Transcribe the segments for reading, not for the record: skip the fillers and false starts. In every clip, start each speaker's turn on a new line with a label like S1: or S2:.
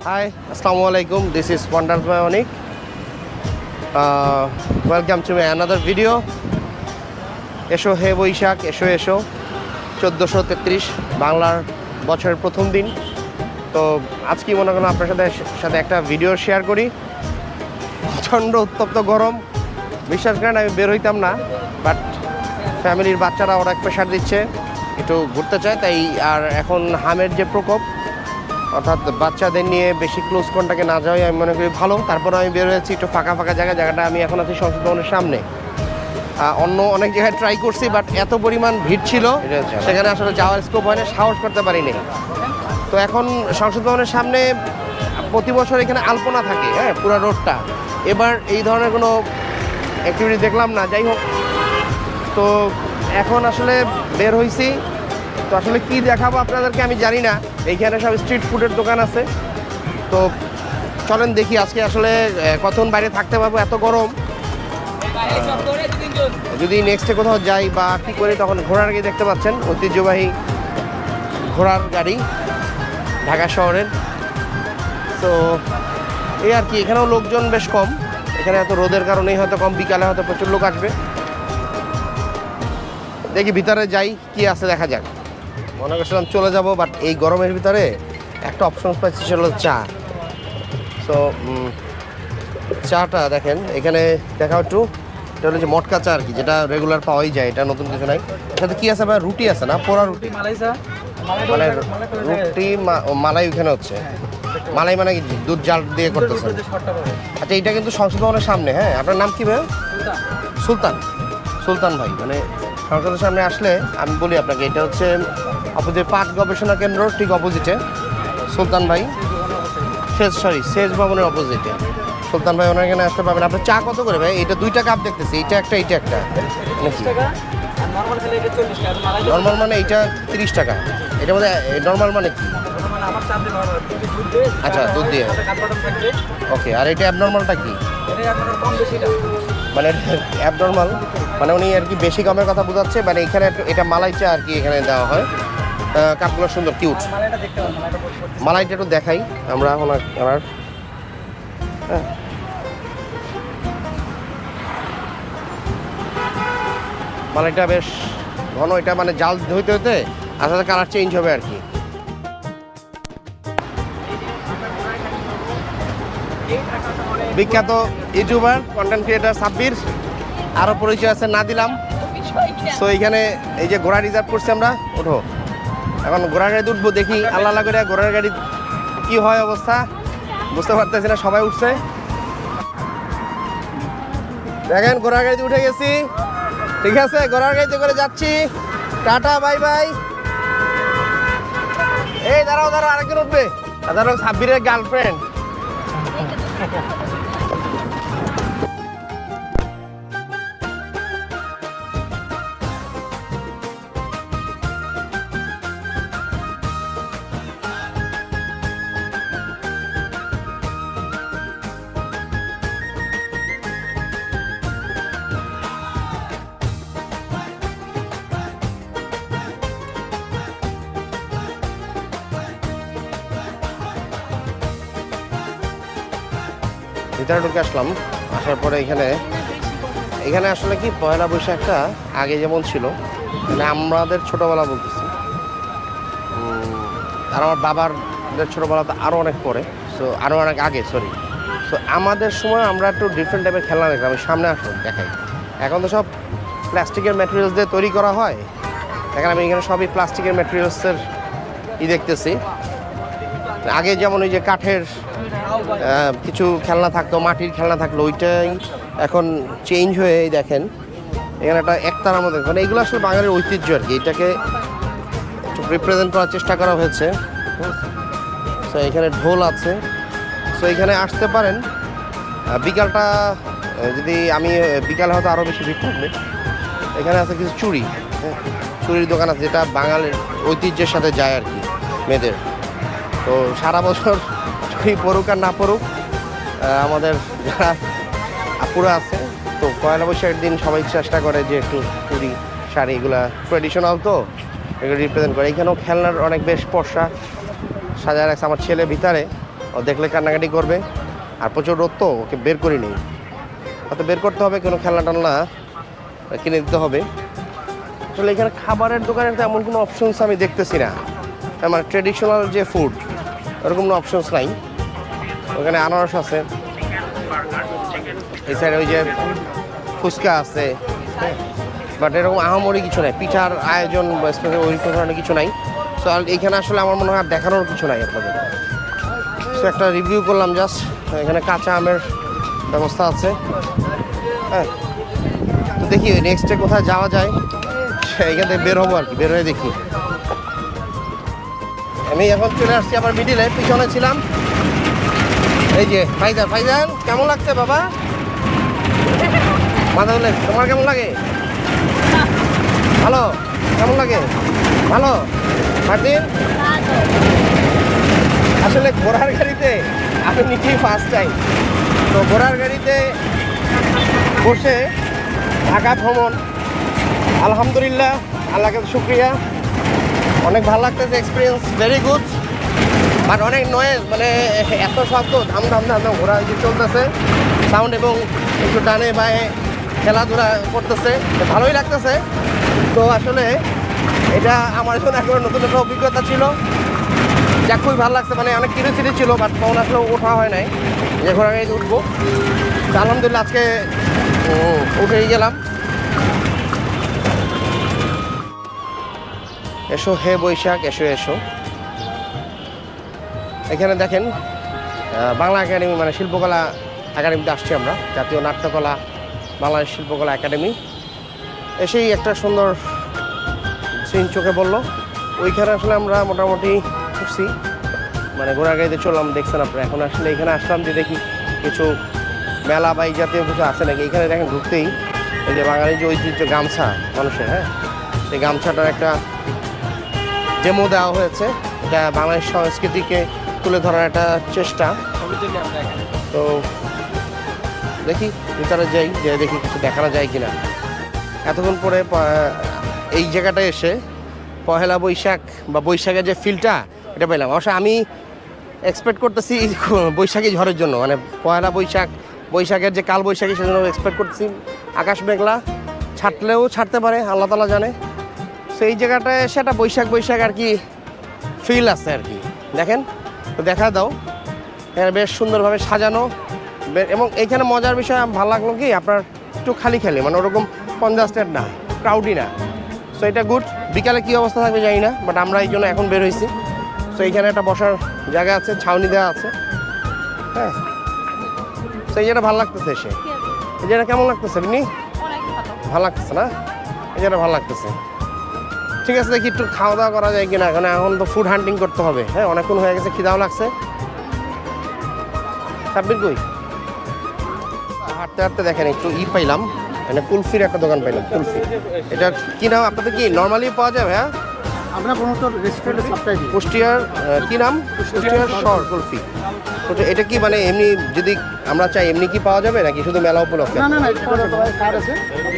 S1: Hi, Assalamualaikum. This is Wonders by Onik. Welcome to another video. এসো হে বৈশাখ এসো এসো 1433 বাংলার বছরের প্রথম দিন। তো আজকে মনে করেন আপনার সাথে একটা ভিডিও শেয়ার করি। প্রচণ্ড উত্তপ্ত গরম, বিশ্বাস করেন আমি বের হইতাম না, বাট ফ্যামিলির বাচ্চারা অনেক প্রেশার দিচ্ছে, একটু ঘুরতে চায় তাই। আর এখন হামের যে প্রকোপ, অর্থাৎ বাচ্চাদের নিয়ে বেশি ক্লোজ কন্টাক্টে না যাওয়াই আমি মনে করি ভালো। তারপরে আমি বের হয়েছি একটু ফাঁকা ফাঁকা জায়গাটা আমি এখন আছি সংসদ ভবনের সামনে। অন্য অনেক জায়গায় ট্রাই করছি, বাট এত পরিমাণ ভিড় ছিল সেখানে আসলে যাওয়ার স্কোপ হয় না, সাহস করতে পারিনি। তো এখন সংসদ ভবনের সামনে প্রতি বছর এখানে আলপনা থাকে, হ্যাঁ, পুরো রোডটা। এবার এই ধরনের কোনো অ্যাক্টিভিটি দেখলাম না, যাই হোক। তো এখন আসলে বের হয়েছি, তো আসলে কি দেখাবো আপনাদেরকে আমি জানি না। এইখানে সব স্ট্রিট ফুডের দোকান আছে, তো চলেন দেখি আজকে আসলে কতক্ষণ বাইরে থাকতে পারবো, এত গরম। যদি নেক্সটে কোথাও যাই বা কী করি, তখন ঘোড়ার গাড়ি দেখতে পাচ্ছেন, ঐতিহ্যবাহী ঘোড়ার গাড়ি ঢাকা শহরের। তো এই আর কি, এখানেও লোকজন বেশ কম, এখানে এত রোদের কারণেই হয়তো কম, বিকালে হয়তো প্রচুর লোক আসবে। দেখি ভিতরে যাই, কি আছে দেখা যাক। মনে করছিলাম চলে যাব, বাট এই গরমের ভিতরে একটা অপশন পাচ্ছি, সেটা হলো চা। সো চাটা দেখেন এখানে দেখা একটু, এটা হলো যে মটকা চা আর কি, যেটা রেগুলার পাওয়াই যায়, এটা নতুন কিছু নাই। এর সাথে কী আছে ভাই? রুটি আছে না? পোড়া রুটি, মানে রুটি মালাই ওইখানে হচ্ছে। মালাই মানে দুধ জাল দিয়ে করতেছে। আচ্ছা, এটা কিন্তু সংসদ ভবনের সামনে। হ্যাঁ, আপনার নাম কি ভাই? সুলতান। সুলতান ভাই, মানে সংসদের সামনে আসলে আমি বলি আপনাকে, এটা হচ্ছে অপোজিট পাট গবেষণা কেন্দ্র ঠিক অপোজিটে সুলতান ভাই, সেচ ভবনের অপোজিটে সুলতান ভাই, ওনার এখানে আসতে পারবেন। আপনার চা কত করে ভাই? এটা 2টা কাপ দেখতেছি, এইটা একটা এইটা একটা। নর্মাল মানে এইটা 30 টাকা। এটা মধ্যে নর্মাল মানে কি? আচ্ছা, দুধ দিয়ে। ওকে, আর এটা অ্যাবনর্মালটা কি? মানে অ্যাবনর্মাল মানে উনি আর কি বেশি কমের কথা বোঝাচ্ছে, মানে এখানে এটা মালাই চা আর কি এখানে দেওয়া হয়। কাপগুলো সুন্দর, কিউট। মালাইটা একটু দেখাই আমরা আমার। হ্যাঁ, মালাইটা বেশ ঘন, এটা মানে জাল হইতে হইতে আসলে কালার চেঞ্জ হবে আর কি। বিখ্যাত ইউটিউবার কন্টেন্ট ক্রিয়েটার সাব্বির, আরও পরিচয় আছে না দিলাম। সো এইখানে এই যে ঘোড়া রিজার্ভ করছি আমরা, ওঠো। এখন ঘোড়ার গাড়ি উঠবো, দেখি আল্লাহ করে ঘোড়ার গাড়ি কি হয় অবস্থা, বুঝতে পারতেছি না। সবাই উঠছে, দেখেন ঘোড়ার গাড়িতে উঠে গেছি। ঠিক আছে, ঘোড়ার গাড়িতে করে যাচ্ছি। Tata, bye bye. এই দাঁড়াও দাঁড়াও, আরেকজন উঠবে। দাঁড়াও, সাব্বিরের গার্লফ্রেন্ড। ভিতরে ঢুকে আসলাম। আসার পরে এখানে আসলে কি পয়লা বৈশাখটা আগে যেমন ছিল, মানে আমাদের ছোটোবেলা বলতেছি, আর আমার বাবারদের ছোটোবেলা তো আরও অনেক পরে, সো আরও অনেক আগে, সরি। সো আমাদের সময় আমরা একটু ডিফারেন্ট টাইপের খেলনা দেখলাম। আমি সামনে আসলাম দেখাই। এখন তো সব প্লাস্টিকের ম্যাটেরিয়ালস দিয়ে তৈরি করা হয়। দেখেন আমি এখানে সবই প্লাস্টিকের ম্যাটেরিয়ালসের দেখতেছি। আগে যেমন ওই যে কাঠের কিছু খেলনা থাকতো, মাটির খেলনা থাকলো, ওইটাই এখন চেঞ্জ হয়ে দেখেন এখানে একটা একতারার মধ্যে, মানে এইগুলো আসলে বাঙালির ঐতিহ্য আর কি, এটাকে একটু রিপ্রেজেন্ট করার চেষ্টা করা হয়েছে। সো এখানে ঢোল আছে। সো এখানে আসতে পারেন বিকালটা, যদি আমি বিকালে হয়তো আরও বেশি ভিড় থাকবে। এখানে আছে কিছু চুড়ি, হ্যাঁ, চুড়ির দোকান আছে, যেটা বাঙালির ঐতিহ্যের সাথে যায় আর কি, মেয়েদের। তো সারা বছর চুড়ি পড়ুক আর না পড়ুক, আমাদের যারা আপুরা আছে, তো পয়লা বৈশাখের দিন সবাই চেষ্টা করে যে একটু চুড়ি শাড়ি এগুলা ট্র্যাডিশনাল, তো এগুলো রিপ্রেজেন্ট করে। এখানেও খেলনার অনেক বেশ পর্সা সাজায় রাখছে। আমার ছেলে ভিতরে ও দেখলে কান্নাকাটি করবে, আর প্রচুর রোদ তো ওকে বের করি নেই, হয়তো বের করতে হবে, কোনো খেলনা টালনা কিনে দিতে হবে। আসলে এখানে খাবারের দোকানে এমন কোনো অপশনস আমি দেখতেছি না, মানে ট্রেডিশনাল যে ফুড ওরকম কোনো অপশনস নাই। ওখানে আনারস আছে, এই সাইডে ওই যে ফুচকা আছে, বাট এরকম আহামরি কিছু নাই, পিঠার আয়োজন ওই ধরনের কিছু নাই। সো এইখানে আসলে আমার মনে হয় দেখানোর কিছু নাই আপনাদের। সো একটা রিভিউ করলাম জাস্ট। এখানে কাঁচা আমের ব্যবস্থা আছে। হ্যাঁ, তো দেখি নেক্সটে কোথায় যাওয়া যায়, এখান থেকে বের হবো আর কি, বের হয়ে দেখি। আমি এখন চলে আসছি আবার মিডিলে, পিছনে ছিলাম। এই যে ফাইজান কেমন লাগছে বাবা? মাথা তুলে, তোমার কেমন লাগে? ভালো, কেমন লাগে? ভালো। মার্টিন, আসলে ঘোড়ার গাড়িতে আমি নিজেই ফার্স্ট টাইম, তো ঘোড়ার গাড়িতে বসে ঢাকা ভ্রমণ আলহামদুলিল্লাহ, আল্লাহকে শুক্রিয়া, অনেক ভালো লাগতেছে, এক্সপিরিয়েন্স ভেরি গুড। বাট অনেক নয়েজ, মানে এত শব্দ, ধাম ধাম ধাম ধাম ঘোড়া যে চলতেছে সাউন্ড, এবং একটু ডানে বায়ে খেলাধুলা করতেছে, ভালোই লাগতেছে। তো আসলে এটা আমার জন্য একবার নতুন একটা অভিজ্ঞতা ছিল, যা খুবই ভালো লাগছে। মানে অনেক কিউরিওসিটি ছিল, বাট তখন আসলে ওঠা হয় নাই যে ঘোড়া গাড়িতে উঠবো। তো আলহামদুলিল্লাহ আজকে উঠেই গেলাম। এসো হে বৈশাখ, এসো এসো। এখানে দেখেন বাংলা একাডেমি, মানে শিল্পকলা একাডেমিতে আসছি আমরা, জাতীয় নাট্যকলা বাংলাদেশ শিল্পকলা একাডেমি। এসেই একটা সুন্দর সিন চোখে পড়লো। ওইখানে আসলে আমরা মোটামুটি উঠছি, মানে ঘোড়া গাড়িতে চললাম, দেখছেন আপনারা। এখন আসলে এখানে আসলাম যে দেখি কিছু মেলা বা এই জাতীয় কিছু আছে নাকি। এখানে দেখেন ঢুকতেই এই যে বাঙালির যে ঐতিহ্য গামছা মানুষের, হ্যাঁ, সেই গামছাটার একটা ডেমো দেওয়া হয়েছে। এটা বাংলাদেশ সংস্কৃতিকে তুলে ধরার একটা চেষ্টা। তো দেখি ভিতরে যাই, যে দেখি কিছু দেখানো যায় কিনা। এতক্ষণ পরে এই জায়গাটায় এসে পহেলা বৈশাখ বা বৈশাখের যে ফিলটা এটা পেলাম। অবশ্য আমি এক্সপেক্ট করতেছি বৈশাখী ঝড়ের জন্য, মানে পহেলা বৈশাখ, বৈশাখের যে কাল বৈশাখী, সেজন্য এক্সপেক্ট করতেছি। আকাশ মেঘলা, ছাড়লেও ছাড়তে পারে, আল্লাহ তাআলা জানে। সেই জায়গাটায় এসে একটা বৈশাখ বৈশাখ আর কি ফিল আছে আর কি। দেখেন, তো দেখা দাও, এখানে বেশ সুন্দরভাবে সাজানো। এবং এইখানে মজার বিষয় ভালো লাগলো কি, আপনার একটু খালি খালি, মানে ওরকম কনজাস্টেড না, ক্রাউডি না। সো এটা গুড। বিকালে কী অবস্থা থাকবে জানি না, বাট আমরা এই জন্য এখন বের হয়েছি। সো এইখানে একটা বসার জায়গা আছে, ছাউনি দেওয়া আছে। হ্যাঁ, তো এই জায়গাটা ভালো লাগতেছে। এসে এই জায়গাটা কেমন লাগতেছে বিনি? ভালো লাগতেছে না? এই জায়গাটা ভালো লাগতেছে। ঠিক আছে, দেখি একটু খাওয়া দাওয়া করা যায় কিনা। এখন তো ফুড হান্টিং করতে হবে। হ্যাঁ, অনেকক্ষণ হয়ে গেছে, খিদাও লাগছে। সাব্বির কই? হাঁটতে হাঁটতে দেখেন একটু পাইলাম, মানে কুলফির একটা দোকান পাইলাম। কুলফি, এটা কি নাম আপনাদের? কি নর্মালি পাওয়া যাবে? হ্যাঁ,
S2: আমরা কোনো তো রেস্টুরেন্টে সাপ্লাই দিই।
S1: কুষ্টিয়ার কি নাম? কুষ্টিয়ার শহর কুলফি। এটা কি মানে এমনি যদি আমরা চাই এমনি কি পাওয়া যাবে নাকি শুধু মেলা উপলক্ষে?
S2: না না না, কার্ড আছে।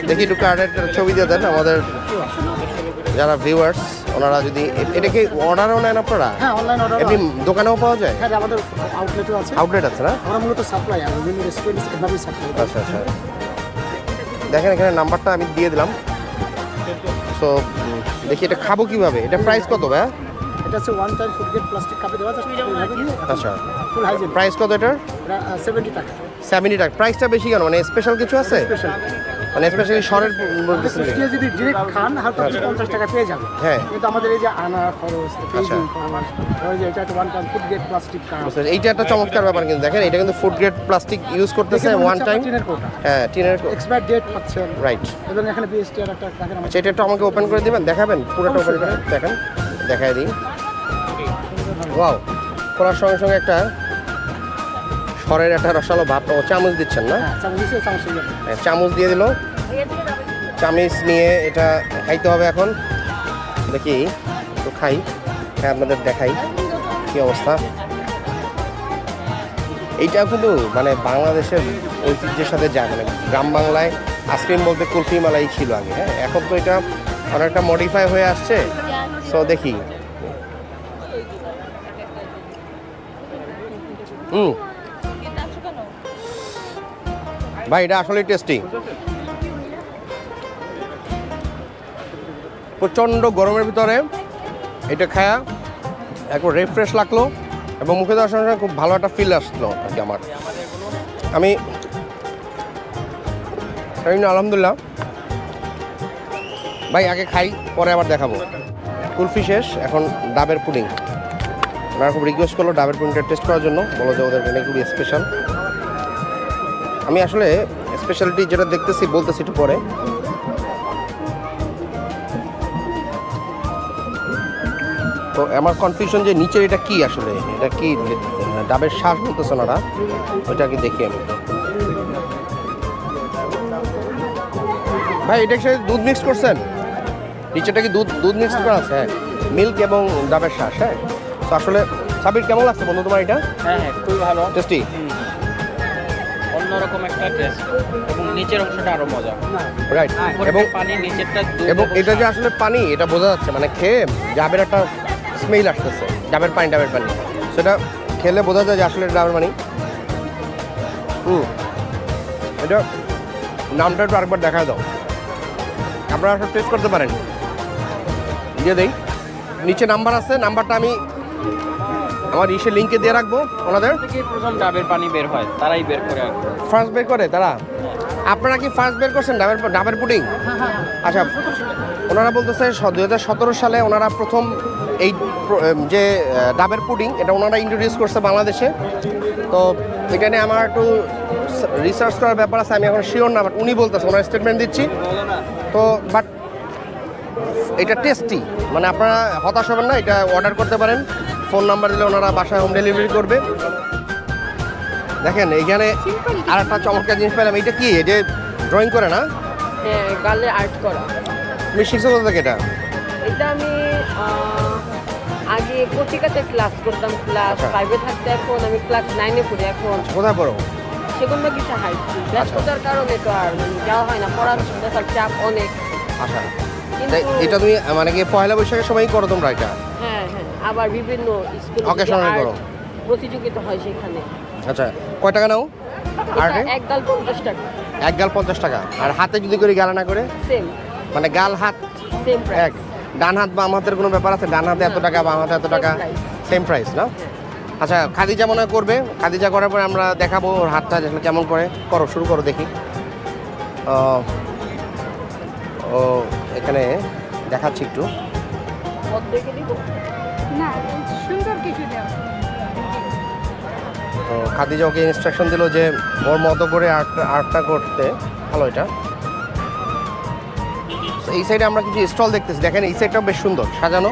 S1: দেখি একটু কার্ডের ছবি দিয়ে দেন আমাদের যারা ভিউয়ার্স, ওনারা যদি। এটা কি অর্ডারও নেন আপনারা?
S2: হ্যাঁ, অনলাইন অর্ডার।
S1: এমনি দোকানেও পাওয়া যায়?
S2: হ্যাঁ, আমাদের আউটলেটও আছে।
S1: আউটলেট আছে না?
S2: আমরা মূলত সাপ্লাই, আর বিভিন্ন রেস্টুরেন্টে এভাবেই সাপ্লাই।
S1: আচ্ছা আচ্ছা, দেখেন এখানে নাম্বারটা আমি দিয়ে দিলাম। সো দেখি এটা খাবো কিভাবে, এটা প্রাইস কত ভাই?
S2: এটা হচ্ছে one time food grade plastic কাপে দেওয়া আছে।
S1: আচ্ছা,
S2: ফুল হাইজিন।
S1: প্রাইস কত এটার?
S2: এটা 70 টাকা।
S1: 70 টাকা। প্রাইসটা বেশি কেন, মানে স্পেশাল কিছু আছে?
S2: স্পেশাল,
S1: মানে স্পেশালি শহরের বলতেছেন?
S2: কুষ্টিয়া যদি ডিরেক্ট খান হয়তো 50 টাকা পেয়ে যাবে।
S1: হ্যাঁ,
S2: কিন্তু আমাদের এই যে আনা খরচ, পেজিং খরচ, ওই যে এটা একটা one time food grade plastic cup.
S1: এইটা একটা চমৎকার ব্যাপার কিন্তু। দেখেন এটা কিন্তু ফুড গ্রেড প্লাস্টিক ইউজ করতেছে, ওয়ান টাইম।
S2: টিনের কোটা।
S1: হ্যাঁ, টিনের
S2: এক্সপায়ার ডেট পাচ্ছেন।
S1: রাইট।
S2: এবং এখানে বিএসটিআর একটা দেখেন।
S1: আচ্ছা, এটা একটু আমাকে ওপেন করে দিবেন, দেখাবেন পুরোটা ওপেন করে দেখেন, দেখাই দিই। ওয়াও, খোলার সঙ্গে সঙ্গে একটা সরের একটা রসালো ভাব। ও চামচ দিচ্ছেন না?
S2: হ্যাঁ, চামচ দিয়েছে, চামচ দিয়ে দিলাম।
S1: হ্যাঁ, চামচ দিয়ে দিল। চামচ নিয়ে এটা খাইতে হবে এখন। দেখি একটু খাই, হ্যাঁ আপনাদের দেখাই কি অবস্থা। এইটা কিন্তু মানে বাংলাদেশের ঐতিহ্যের সাথে যায়, মানে গ্রাম বাংলায় আইসক্রিম বলতে কুলফি মালাই ছিল আগে। হ্যাঁ, এখন তো এটা অনেকটা মডিফাই হয়ে আসছে। সো দেখি ভাই এটা আসলে টেস্টি। প্রচণ্ড গরমের ভিতরে এটা খায়া একবার রিফ্রেশ লাগলো এবং মুখে দেওয়ার সঙ্গে সঙ্গে খুব ভালো একটা ফিল আসলো আর কি আমার। আমি আলহামদুলিল্লাহ ভাই আগে খাই, পরে আবার দেখাবো। কুলফি শেষ, এখন ডাবের পুডিং। ওনারা খুব রিকোয়েস্ট করলো ডাবের পুডিংটা টেস্ট করার জন্য, বলো যে ওদের এখানে খুবই স্পেশাল। আমি আসলে স্পেশালিটি যেটা দেখতেছি বলতেছি একটু পরে। তো আমার কনফিউশন যে নিচের এটা কি আসলে, এটা কি ডাবের শ্বাস বলতেছে ওনারা, ওইটা কি দেখি আমি। ভাই এটা সাথে দুধ মিক্স করছেন? নিচেটা কি দুধ মিক্স করা আছে? হ্যাঁ, মিল্ক এবং ডাবের শ্বাস। হ্যাঁ, তো আসলে সাবির কেমন লাগছে বন্ধু তোমার এটা?
S3: হ্যাঁ হ্যাঁ, খুবই ভালো,
S1: টেস্টি,
S3: অন্যরকম একটা টেস্ট এবং নিচের অংশটা আরো মজা।
S1: রাইট।
S3: এবং
S1: এবং
S3: পানি, নিচেরটা দুধ
S1: এবং এটা যে আসলে পানি এটা বোঝা যাচ্ছে, মানে খেয়ে ডাবের একটা স্মেল আসতেছে, ডাবের পানি সেটা খেলে বোঝা যায় যে আসলে ডাবের পানি। এটা নামটা একটু আরেকবার দেখা দাও, আপনারা সব টেস্ট করতে পারেন। দিয়ে দেই, নিচে নাম্বার আছে, নাম্বারটা আমি আমার ইসে লিঙ্কে দিয়ে রাখবো। ওনাদের
S3: থেকে প্রথম ডাবের পানি বের হয়, তারাই বের করে আর কি।
S1: ফার্স্ট বের করে তারা। আপনারা কি ফার্স্ট বের করছেন ডাবের পুডিং? আচ্ছা, ওনারা বলতেছে 2017 সালে ওনারা প্রথম এই যে ডাবের পুডিং এটা ওনারা ইন্ট্রোডিউস করছে বাংলাদেশে। তো এটা নিয়ে আমার একটু রিসার্চ করার ব্যাপার আছে, আমি এখন শিওর না, বাট উনি বলতেছে, ওনার স্টেটমেন্ট দিচ্ছি। তো বাট এটা টেস্টি, মানে আপনারা হতাশ হবেন না, এটা অর্ডার করতে পারেন। ফোন নাম্বার দিলে ওনারা বাসায় হোম ডেলিভারি করবে। দেখেন এইখানে আর একটা চমৎকার জিনিস পেলাম। এটা কি, এই যে ড্রয়িং করে না?
S4: হ্যাঁ, গালে আর্ট করা।
S1: তুমি শিখছো কোথা থেকে এটা?
S4: এটা আমি আগে কচিকাতে ক্লাস করতাম, ক্লাস 5-এ থাকতে। এখন আমি ক্লাস 9-এ পড়ি। এখন
S1: কোথায় পড়ো?
S4: সেগুলো কিছু হাই স্কুল, ব্যস্ততার কারণে তো আর যাওয়া হয় না, পড়াশোনার চাপ অনেক।
S1: আচ্ছা,
S4: কিন্তু
S1: এটা তুমি মানে কি পয়লা বৈশাখের সময় করো তোমরা এটা?
S4: হ্যাঁ হ্যাঁ, আবার বিভিন্ন স্কুল
S1: Occasionally করো?
S4: প্রতিযোগিতা হয় সেখানে।
S1: আচ্ছা, কয় টাকা নাও আর্টে?
S4: এক গাল 50 টাকা।
S1: এক গাল 50 টাকা। আর হাতে যদি করি গালা না করে?
S4: সেম
S1: মানে গাল হাত
S4: সেম
S1: এক?
S4: প্রাইস।
S1: ডান হাত বাম হাতের কোনো ব্যাপার আছে? ডান হাতে এত টাকা, বাম হাতে এত টাকা, সেম প্রাইস না? আচ্ছা, খাদিজা মনে হয় করবে। খাদিজা করার পরে আমরা দেখাবো ওর হাতটা আসলে কেমন করে। করো, শুরু করো দেখি। ও এখানে দেখাচ্ছি একটু।
S4: অর্ধেকে দিব
S5: না, সুন্দর কিছু দেওয়া।
S1: তো খাদিজা ওকে ইনস্ট্রাকশন দিল যে ওর মতো করে আর্টটা করতে। ভালো এটা। তো এই সাইডে আমরা কিছু স্টল দেখতেছি, দেখেন এই সাইডটাও বেশ সুন্দর সাজানো।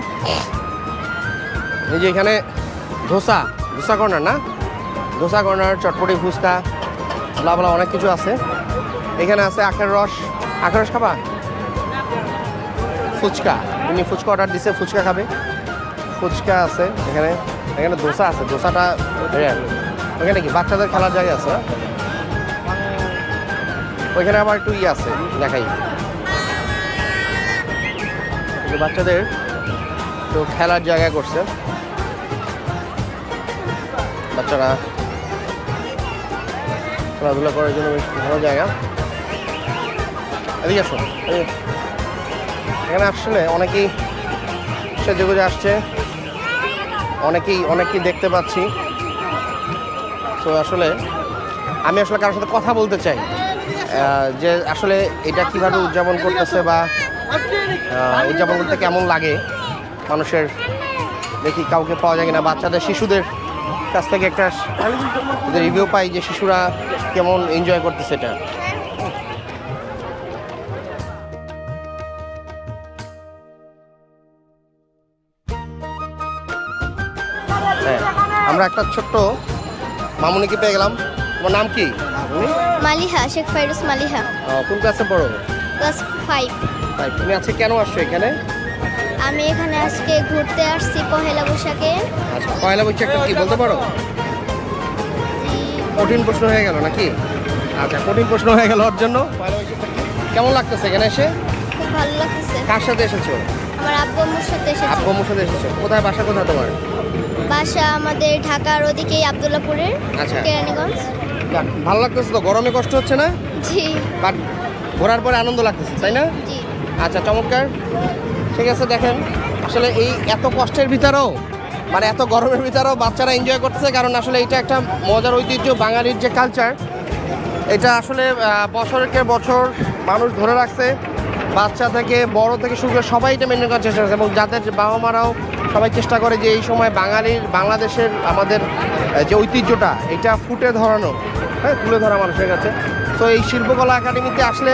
S1: এই যে এখানে ধোসা কর্নার না, ধোসা কর্নার, চটপটি, ফুচকা, বলা অনেক কিছু আছে। এখানে আছে আখের রস খাবা? ফুচকা, উনি ফুচকা অর্ডার দিছে, ফুচকা খাবে। ফুচকা আছে এখানে। এখানে ধোসা আছে, ধোসাটা ওখানে কি বাচ্চাদের খেলার জায়গা আছে? ওইখানে আবার একটু আছে, দেখাই। বাচ্চাদের তো খেলার জায়গা করছে, বাচ্চারা খেলাধুলা করার জন্য বেশ ভালো জায়গা। এদিকে আসো। এখানে আসলে অনেকেই সেজেগুজে আসছে, অনেকেই দেখতে পাচ্ছি। তো আসলে আমি কারোর সাথে কথা বলতে চাই যে আসলে এটা কিভাবে উদযাপন করতেছে বা উদযাপন করতে কেমন লাগে মানুষের, দেখি কাউকে পাওয়া যায় কিনা। বাচ্চাদের, শিশুদের কাছ থেকে একটা রিভিউ পাই যে শিশুরা কেমন এনজয় করতেছে এটা। হ্যাঁ, আমরা একটা ছোট্ট মামুনিকে পেয়ে গেলাম। তোমার নাম কি?
S6: মালিহা, শেখ ফাইরুজ মালিহা,
S1: কোন ক্লাসে পড়ো?
S6: ক্লাস 5।
S1: তুমি আজকে কেন আসছো এখানে?
S6: আমি এখানে আজকে ঘুরতে আসছি পহেলা বৈশাখে।
S1: আচ্ছা, পয়লা বৈশাখটা কি বলতে পারো? কঠিন প্রশ্ন হয়ে গেল নাকি? আচ্ছা, কঠিন প্রশ্ন হয়ে গেল ওর জন্য। পয়লা বৈশাখটা কেমন লাগতেছে এখানে এসে?
S6: খুব ভালো লাগতেছে।
S1: কার সাথে এসেছো?
S6: আমার আব্বু আম্মুর সাথে এসেছি।
S1: আব্বু আম্মুর সাথে এসেছো। কোথায় বাসা, কোথায় তোমার?
S6: বাসা আমাদের ঢাকার ওদিকেই আব্দুল্লাপুরের
S1: আচ্ছা।
S6: কেরানীগঞ্জ।
S1: যাক, ভালো লাগতেছে তো, গরমে কষ্ট হচ্ছে না,
S6: জি
S1: বাট ঘোরার পরে আনন্দ লাগতেছে, তাই না?
S6: জি।
S1: আচ্ছা, চমৎকার। ঠিক আছে, দেখেন আসলে এই এত কষ্টের ভিতরেও মানে এত গরমের ভিতরেও বাচ্চারা এনজয় করতেছে, কারণ আসলে এটা একটা মজার ঐতিহ্য, বাঙালির যে কালচার, এটা আসলে বছরকে বছর মানুষ ধরে রাখছে। বাচ্চা থেকে বড় থেকে শুরু করে সবাই এটা মেনটেন করার চেষ্টা করছে, এবং যাদের বাবা মারাও সবাই চেষ্টা করে যে এই সময় বাংলাদেশের আমাদের যে ঐতিহ্যটা এটা ফুটে ধরানো, হ্যাঁ, তুলে ধরা মানুষের কাছে। তো এই শিল্পকলা একাডেমিতে আসলে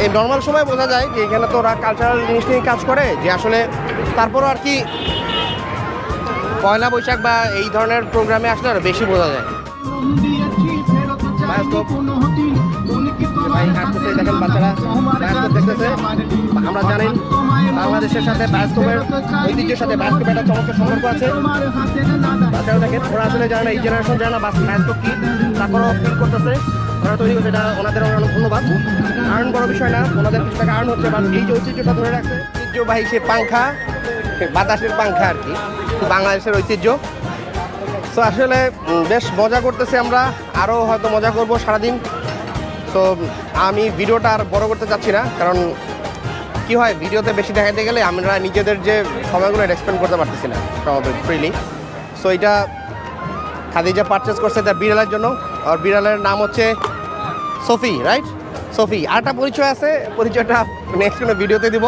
S1: এই নর্মাল সময় বোঝা যায় যে এখানে তো ওরা কালচারাল জিনিস নিয়ে কাজ করে, যে আসলে তারপরও আর কি পয়লা বৈশাখ বা এই ধরনের প্রোগ্রামে আসলে আরও বেশি বোঝা যায়। বায়োস্কোপ, ভাই হাঁটতেছে, দেখেন বাচ্চারা বায়োস্কোপ দেখতেছে। আমরা জানেন বাংলাদেশের সাথে বায়োস্কোপের ঐতিহ্যের সাথে বায়োস্কোপের একটা চমৎকার সম্পর্ক আছে। বাচ্চারা দেখেন, ওরা আসলে জানে না, এই জেনারেশন জানে না বায়োস্কোপ কি, তারপরও ফিল করতেছে, ওরা তৈরি করছে, এটা ওনাদের অনেক ধন্যবাদ। আর্ন বড় বিষয় না, ওনাদের কিছু টাকা আর্ন হচ্ছে, বাট এই যে ঐতিহ্যটা ধরে রাখছে, ঐতিহ্যবাহী সে পাংখা, বাতাসের পাংখা আর কি, বাংলাদেশের ঐতিহ্য। সো আসলে বেশ মজা করতেছি আমরা, আরও হয়তো মজা করব সারাদিন। সো আমি ভিডিওটা আর বড় করতে চাচ্ছি না, কারণ কি হয়, ভিডিওতে বেশি দেখাতে গেলে আমরা নিজেদের যে সময়গুলো এক্সপ্লেন করতে পারতেছি না স্বাভাবিক ফ্রিলি। সো এটা খাদিজা পারচেস করছে তার বিড়ালের জন্য, আর বিড়ালের নাম হচ্ছে সফি, রাইট? সফি। আরেকটা পরিচয় আছে, পরিচয়টা নেক্সট কোনো ভিডিওতে দিব,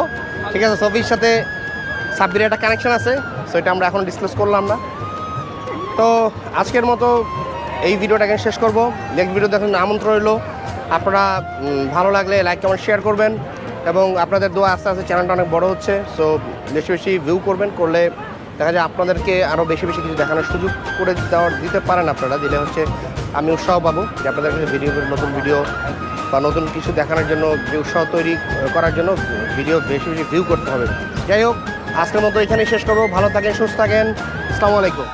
S1: ঠিক আছে? সফির সাথে সাব্বিরের একটা কানেকশন আছে, সো এটা আমরা এখন ডিসকাস করলাম না। তো আজকের মতো এই ভিডিওটাকে শেষ করব। নেক্সট ভিডিও দেখার আমন্ত্রণ রইল। আপনারা ভালো লাগলে লাইক কমেন্ট শেয়ার করবেন, এবং আপনাদের দোয়া আস্তে আস্তে চ্যানেলটা অনেক বড় হচ্ছে। সো বেশি বেশি ভিউ করবেন, করলে দেখা যায় আপনাদেরকে আরও বেশি বেশি কিছু দেখানোর সুযোগ করে দিতে পারেন। আপনারা দিলে হচ্ছে আমি উৎসাহ পাবো যে আপনাদের কাছে নতুন ভিডিও বা নতুন কিছু দেখানোর জন্য, যে উৎসাহ তৈরি করার জন্য ভিডিও বেশি বেশি ভিউ করতে হবে। যাই হোক, আজকের মতো এখানেই শেষ করবো। ভালো থাকেন, সুস্থ থাকেন, আসসালামু আলাইকুম।